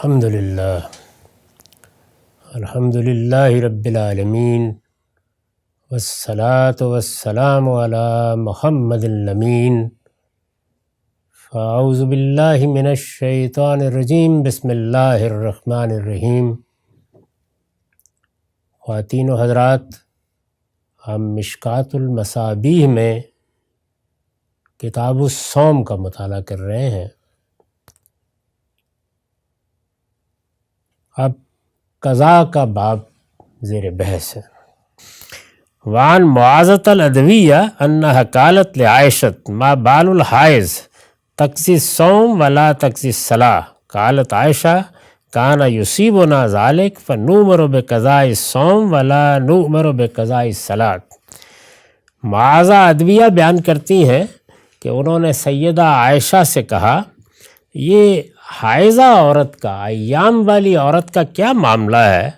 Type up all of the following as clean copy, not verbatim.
الحمد للہ رب العالمین والصلاة والسلام علی محمد الامین فاعوذ باللہ من الشیطان الرجیم بسم اللہ الرحمن الرحیم۔ خواتین و حضرات، ہم مشکوٰۃ المصابیح میں کتاب الصوم کا مطالعہ کر رہے ہیں۔ اب قضاء کا باب زیر بحث ہے۔ وعن معاذۃ العدویہ انہا قالت لعائشۃ ما بال الحائض تقضی الصوم ولا تقضی الصلاۃ، قالت عائشہ کان یصیبنا ذلک فنؤمر بقضاء الصوم ولا نؤمر بقضاء الصلاۃ۔ معاذہ عدویہ بیان کرتی ہیں کہ انہوں نے سیدہ عائشہ سے کہا، یہ حائضہ عورت کا، ایام والی عورت کا کیا معاملہ ہے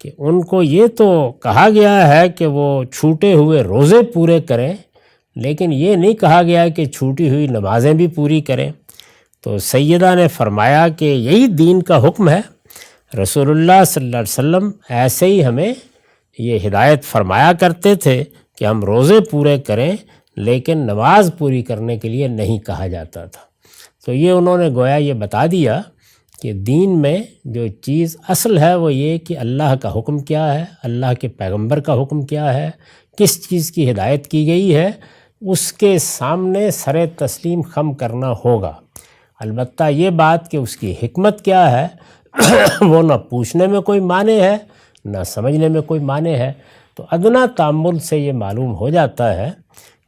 کہ ان کو یہ تو کہا گیا ہے کہ وہ چھوٹے ہوئے روزے پورے کریں، لیکن یہ نہیں کہا گیا کہ چھوٹی ہوئی نمازیں بھی پوری کریں۔ تو سیدہ نے فرمایا کہ یہی دین کا حکم ہے، رسول اللہ صلی اللہ علیہ وسلم ایسے ہی ہمیں یہ ہدایت فرمایا کرتے تھے کہ ہم روزے پورے کریں، لیکن نماز پوری کرنے کے لیے نہیں کہا جاتا تھا۔ تو یہ انہوں نے گویا یہ بتا دیا کہ دین میں جو چیز اصل ہے وہ یہ کہ اللہ کا حکم کیا ہے، اللہ کے پیغمبر کا حکم کیا ہے، کس چیز کی ہدایت کی گئی ہے، اس کے سامنے سر تسلیم خم کرنا ہوگا۔ البتہ یہ بات کہ اس کی حکمت کیا ہے وہ نہ پوچھنے میں کوئی معنی ہے نہ سمجھنے میں کوئی معنی ہے۔ تو ادنا تأمل سے یہ معلوم ہو جاتا ہے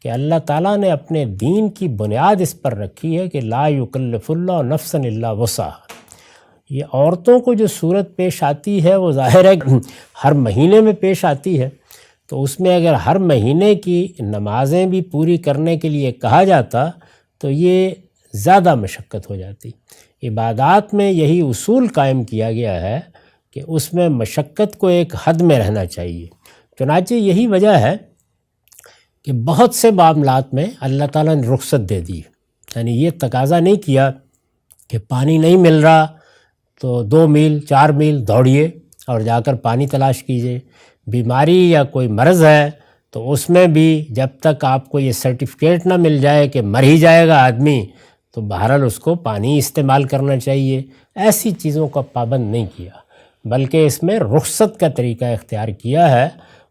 کہ اللہ تعالیٰ نے اپنے دین کی بنیاد اس پر رکھی ہے کہ لا یکلف اللہ نفسا الا وسعہا۔ یہ عورتوں کو جو صورت پیش آتی ہے وہ ظاہر ہے ہر مہینے میں پیش آتی ہے، تو اس میں اگر ہر مہینے کی نمازیں بھی پوری کرنے کے لیے کہا جاتا تو یہ زیادہ مشقت ہو جاتی۔ عبادات میں یہی اصول قائم کیا گیا ہے کہ اس میں مشقت کو ایک حد میں رہنا چاہیے۔ چنانچہ یہی وجہ ہے کہ بہت سے معاملات میں اللہ تعالیٰ نے رخصت دے دی، یعنی یہ تقاضا نہیں کیا کہ پانی نہیں مل رہا تو 2 میل 4 میل دوڑیے اور جا کر پانی تلاش کیجیے۔ بیماری یا کوئی مرض ہے تو اس میں بھی جب تک آپ کو یہ سرٹیفکیٹ نہ مل جائے کہ مر ہی جائے گا آدمی تو بہرحال اس کو پانی استعمال کرنا چاہیے۔ ایسی چیزوں کا پابند نہیں کیا، بلکہ اس میں رخصت کا طریقہ اختیار کیا ہے،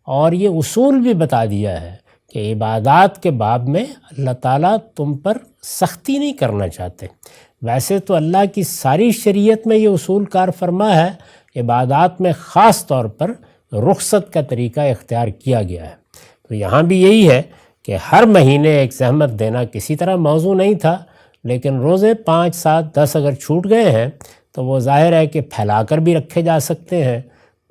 اور یہ اصول بھی بتا دیا ہے کہ عبادات کے باب میں اللہ تعالیٰ تم پر سختی نہیں کرنا چاہتے۔ ویسے تو اللہ کی ساری شریعت میں یہ اصول کار فرما ہے، عبادات میں خاص طور پر رخصت کا طریقہ اختیار کیا گیا ہے۔ تو یہاں بھی یہی ہے کہ ہر مہینے ایک زحمت دینا کسی طرح موضوع نہیں تھا، لیکن روزے 5 7 10 اگر چھوٹ گئے ہیں تو وہ ظاہر ہے کہ پھیلا کر بھی رکھے جا سکتے ہیں۔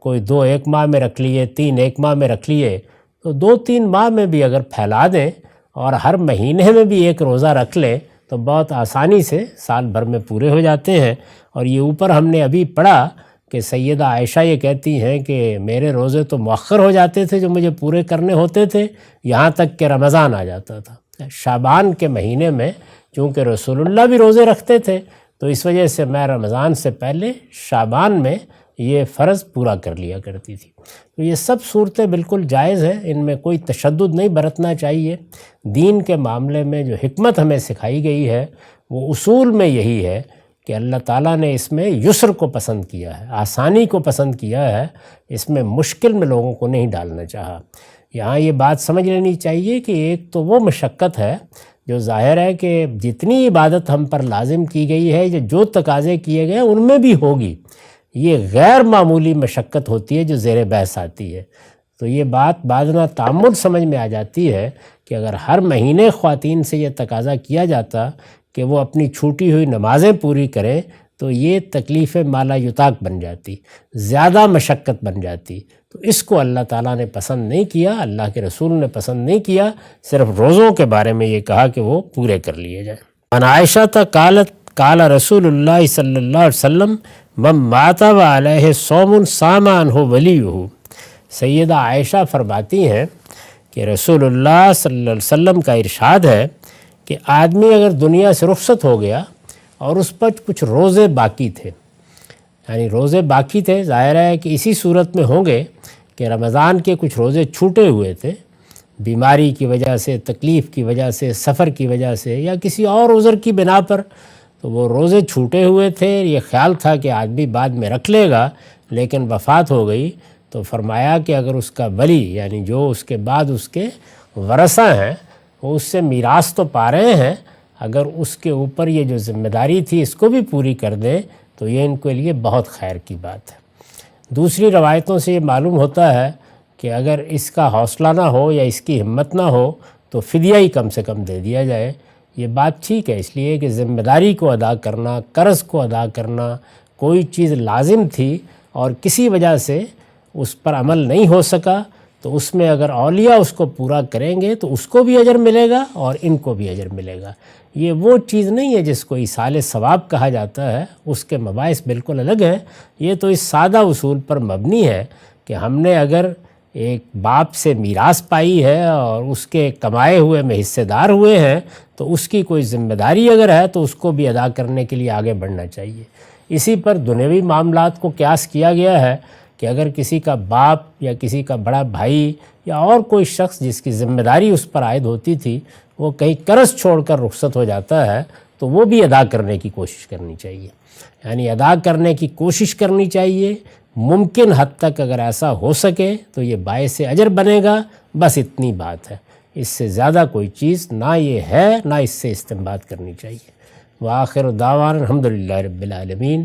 کوئی 2 ایک ماہ میں رکھ لیے، 3 ایک ماہ میں رکھ لیے، تو 2-3 ماہ میں بھی اگر پھیلا دیں اور ہر مہینے میں بھی ایک روزہ رکھ لیں تو بہت آسانی سے سال بھر میں پورے ہو جاتے ہیں۔ اور یہ اوپر ہم نے ابھی پڑھا کہ سیدہ عائشہ یہ کہتی ہیں کہ میرے روزے تو مؤخر ہو جاتے تھے جو مجھے پورے کرنے ہوتے تھے، یہاں تک کہ رمضان آ جاتا تھا۔ شعبان کے مہینے میں چونکہ رسول اللہ بھی روزے رکھتے تھے تو اس وجہ سے میں رمضان سے پہلے شعبان میں یہ فرض پورا کر لیا کرتی تھی۔ تو یہ سب صورتیں بالکل جائز ہیں، ان میں کوئی تشدد نہیں برتنا چاہیے۔ دین کے معاملے میں جو حکمت ہمیں سکھائی گئی ہے وہ اصول میں یہی ہے کہ اللہ تعالیٰ نے اس میں یسر کو پسند کیا ہے، آسانی کو پسند کیا ہے، اس میں مشکل میں لوگوں کو نہیں ڈالنا چاہا۔ یہاں یہ بات سمجھ لینی چاہیے کہ ایک تو وہ مشقت ہے جو ظاہر ہے کہ جتنی عبادت ہم پر لازم کی گئی ہے، جو تقاضے کیے گئے ان میں بھی ہوگی، یہ غیر معمولی مشقت ہوتی ہے جو زیر بحث آتی ہے۔ تو یہ بات بعضنا تعمل سمجھ میں آ جاتی ہے کہ اگر ہر مہینے خواتین سے یہ تقاضا کیا جاتا کہ وہ اپنی چھوٹی ہوئی نمازیں پوری کریں تو یہ تکلیف مالا یطاق بن جاتی، زیادہ مشقت بن جاتی۔ تو اس کو اللہ تعالیٰ نے پسند نہیں کیا، اللہ کے رسول نے پسند نہیں کیا، صرف روزوں کے بارے میں یہ کہا کہ وہ پورے کر لیے جائیں۔ عن عائشہ قالت قال رسول اللہ صلی اللہ علیہ وسلم من مات وعلیہ صوم صام عنہ ولیہ۔ سیدہ عائشہ فرماتی ہیں کہ رسول اللہ صلی اللہ علیہ وسلم کا ارشاد ہے کہ آدمی اگر دنیا سے رخصت ہو گیا اور اس پر کچھ روزے باقی تھے یعنی روزے باقی تھے، ظاہر ہے کہ اسی صورت میں ہوں گے کہ رمضان کے کچھ روزے چھوٹے ہوئے تھے بیماری کی وجہ سے، تکلیف کی وجہ سے، سفر کی وجہ سے، یا کسی اور عذر کی بنا پر، تو وہ روزے چھوٹے ہوئے تھے، یہ خیال تھا کہ آدمی بعد میں رکھ لے گا، لیکن وفات ہو گئی تو فرمایا کہ اگر اس کا ولی یعنی جو اس کے بعد اس کے ورثہ ہیں وہ اس سے میراث تو پا رہے ہیں، اگر اس کے اوپر یہ جو ذمہ داری تھی اس کو بھی پوری کر دیں تو یہ ان کے لیے بہت خیر کی بات ہے۔ دوسری روایتوں سے یہ معلوم ہوتا ہے کہ اگر اس کا حوصلہ نہ ہو یا اس کی ہمت نہ ہو تو فدیہ ہی کم سے کم دے دیا جائے۔ یہ بات ٹھیک ہے، اس لیے کہ ذمہ داری کو ادا کرنا، قرض کو ادا کرنا، کوئی چیز لازم تھی اور کسی وجہ سے اس پر عمل نہیں ہو سکا تو اس میں اگر اولیاء اس کو پورا کریں گے تو اس کو بھی اجر ملے گا اور ان کو بھی اجر ملے گا۔ یہ وہ چیز نہیں ہے جس کو ایصال ثواب کہا جاتا ہے، اس کے مباحث بالکل الگ ہیں۔ یہ تو اس سادہ اصول پر مبنی ہے کہ ہم نے اگر ایک باپ سے میراث پائی ہے اور اس کے کمائے ہوئے میں حصے دار ہوئے ہیں تو اس کی کوئی ذمہ داری اگر ہے تو اس کو بھی ادا کرنے کے لیے آگے بڑھنا چاہیے۔ اسی پر دنیوی معاملات کو قیاس کیا گیا ہے کہ اگر کسی کا باپ یا کسی کا بڑا بھائی یا اور کوئی شخص جس کی ذمہ داری اس پر عائد ہوتی تھی وہ کہیں قرض چھوڑ کر رخصت ہو جاتا ہے تو وہ بھی ادا کرنے کی کوشش کرنی چاہیے، یعنی ادا کرنے کی کوشش کرنی چاہیے۔ ممکن حد تک اگر ایسا ہو سکے تو یہ باعث اجر بنے گا، بس اتنی بات ہے، اس سے زیادہ کوئی چیز نہ یہ ہے نہ اس سے استنباط کرنی چاہیے۔ وآخر دعوانا الحمدللہ رب العالمین۔